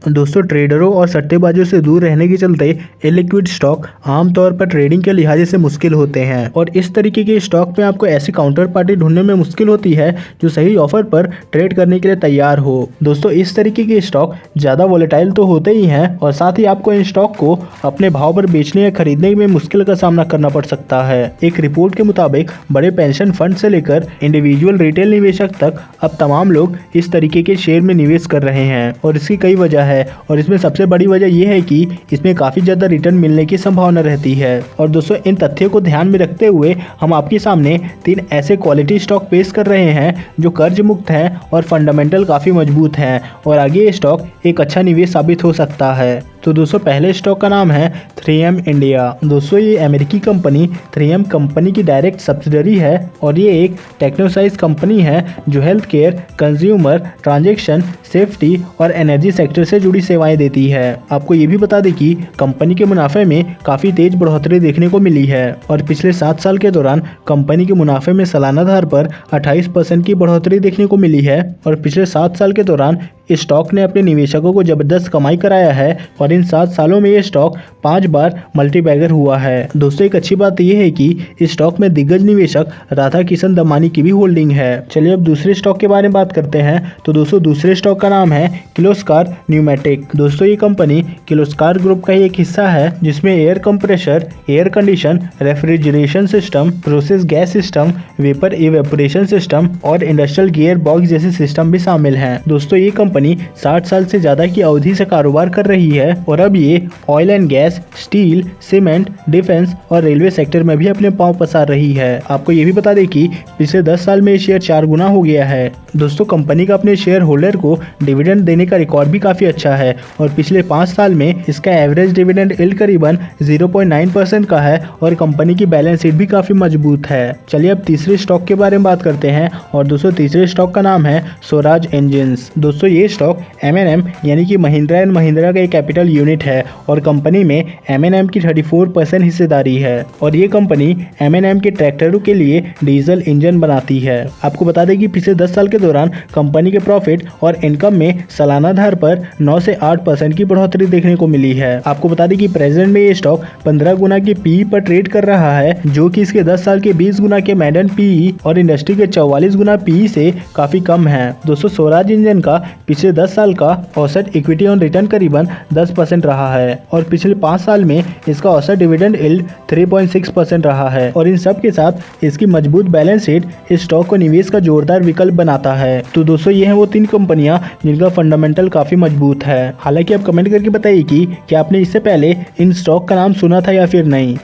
दोस्तों ट्रेडरों और सट्टेबाजों से दूर रहने के चलते इलिक्विड स्टॉक आमतौर पर ट्रेडिंग के लिहाज से मुश्किल होते हैं और इस तरीके के स्टॉक में आपको ऐसी काउंटर पार्टी ढूंढने में मुश्किल होती है जो सही ऑफर पर ट्रेड करने के लिए तैयार हो। दोस्तों इस तरीके के स्टॉक ज़्यादा वोलेटाइल तो होते ही हैं और साथ ही आपको इन स्टॉक को अपने भाव पर बेचने या खरीदने में मुश्किल का सामना करना पड़ सकता है। एक रिपोर्ट के मुताबिक बड़े पेंशन फंड से लेकर इंडिविजुअल रिटेल निवेशक तक अब तमाम लोग इस तरीके के शेयर में निवेश कर रहे हैं और इसकी कई वजह है और इसमें सबसे बड़ी वजह यह है कि इसमें काफ़ी ज़्यादा रिटर्न मिलने की संभावना रहती है। और दोस्तों इन तथ्यों को ध्यान में रखते हुए हम आपके सामने 3 ऐसे क्वालिटी स्टॉक पेश कर रहे हैं जो कर्ज मुक्त हैं और फंडामेंटल काफ़ी मजबूत हैं और आगे ये स्टॉक एक अच्छा निवेश साबित हो सकता है। तो दोस्तों पहले स्टॉक का नाम है 3M इंडिया। दोस्तों ये अमेरिकी कंपनी 3M कंपनी की डायरेक्ट सब्सिडरी है और ये एक टेक्नोसाइज कंपनी है जो health care, consumer, transaction, safety और एनर्जी सेक्टर से जुड़ी सेवाएं देती है। आपको ये भी बता दें कि कंपनी के मुनाफे में काफ़ी तेज बढ़ोतरी देखने को मिली है और पिछले 7 साल के दौरान कंपनी के मुनाफे में सालाना आधार पर 28% की बढ़ोतरी देखने को मिली है और पिछले 7 साल के दौरान इस स्टॉक ने अपने निवेशकों को जबरदस्त कमाई कराया है और इन 7 सालों में ये स्टॉक 5 बार मल्टीबैगर हुआ है। दोस्तों एक अच्छी बात यह है कि इस स्टॉक में दिग्गज निवेशक राधा किशन दमानी की भी होल्डिंग है। चलिए अब दूसरे स्टॉक के बारे में बात करते हैं। तो दोस्तों दूसरे स्टॉक का नाम है किर्लोस्कर न्यूमेटिक। दोस्तों ये कंपनी किर्लोस्कर ग्रुप का ही एक हिस्सा है जिसमें air compressor, air condition, refrigeration system, process gas system, vapour evaporation system और इंडस्ट्रियल गियर बॉक्स जैसे सिस्टम भी शामिल हैं। दोस्तों ये कंपनी 60 साल से ज्यादा की अवधि से कारोबार कर रही है और अब ये oil and gas, steel, cement, defence और रेलवे सेक्टर में भी अपने पांव पसार रही है। आपको ये भी बता दें कि पिछले 10 साल में ये शेयर 4 गुना हो गया है। दोस्तों कंपनी का अपने शेयर होल्डर को डिविडेंड देने का रिकॉर्ड भी काफी अच्छा है और पिछले 5 साल में इसका एवरेज डिविडेंड यील्ड करीबन 0.9% का है और कंपनी की बैलेंस शीट भी काफी मजबूत है। चलिए अब तीसरे स्टॉक के बारे में बात करते हैं और दोस्तों तीसरे स्टॉक का नाम है स्वराज इंजिन्स। दोस्तों ये स्टॉक M&M यानी कि महिंद्रा एंड महिंद्रा का एक कैपिटल यूनिट है और कंपनी में M&M की 34% हिस्सेदारी है और ये कंपनी M&M के ट्रैक्टरों के लिए डीजल इंजन बनाती है। आपको बता दें कि पिछले 10 साल के दौरान कंपनी के प्रॉफिट और इनकम में सालाना आधार पर 9 से 8% की बढ़ोतरी देखने को मिली है। आपको बता दें कि प्रेजेंट में ये स्टॉक 15 गुना की पीई पर ट्रेड कर रहा है जो कि इसके 10 साल के 20 गुना के मैडन पीई और इंडस्ट्री के 44 गुना पीई से काफी कम है। दोस्तों स्वराज इंजन का पिछले 10 साल का औसत इक्विटी ऑन रिटर्न करीबन 10% रहा है और पिछले 5 साल में इसका औसत डिविडेंड यील्ड 3.6% रहा है और इन सब के साथ इसकी मजबूत बैलेंस शीट इस स्टॉक को निवेश का जोरदार विकल्प बनाता है। तो दोस्तों ये हैं वो 3 कंपनियां जिनका फंडामेंटल काफी मजबूत है। हालांकि आप कमेंट करके बताइए कि क्या आपने इससे पहले इन स्टॉक का नाम सुना था या फिर नहीं।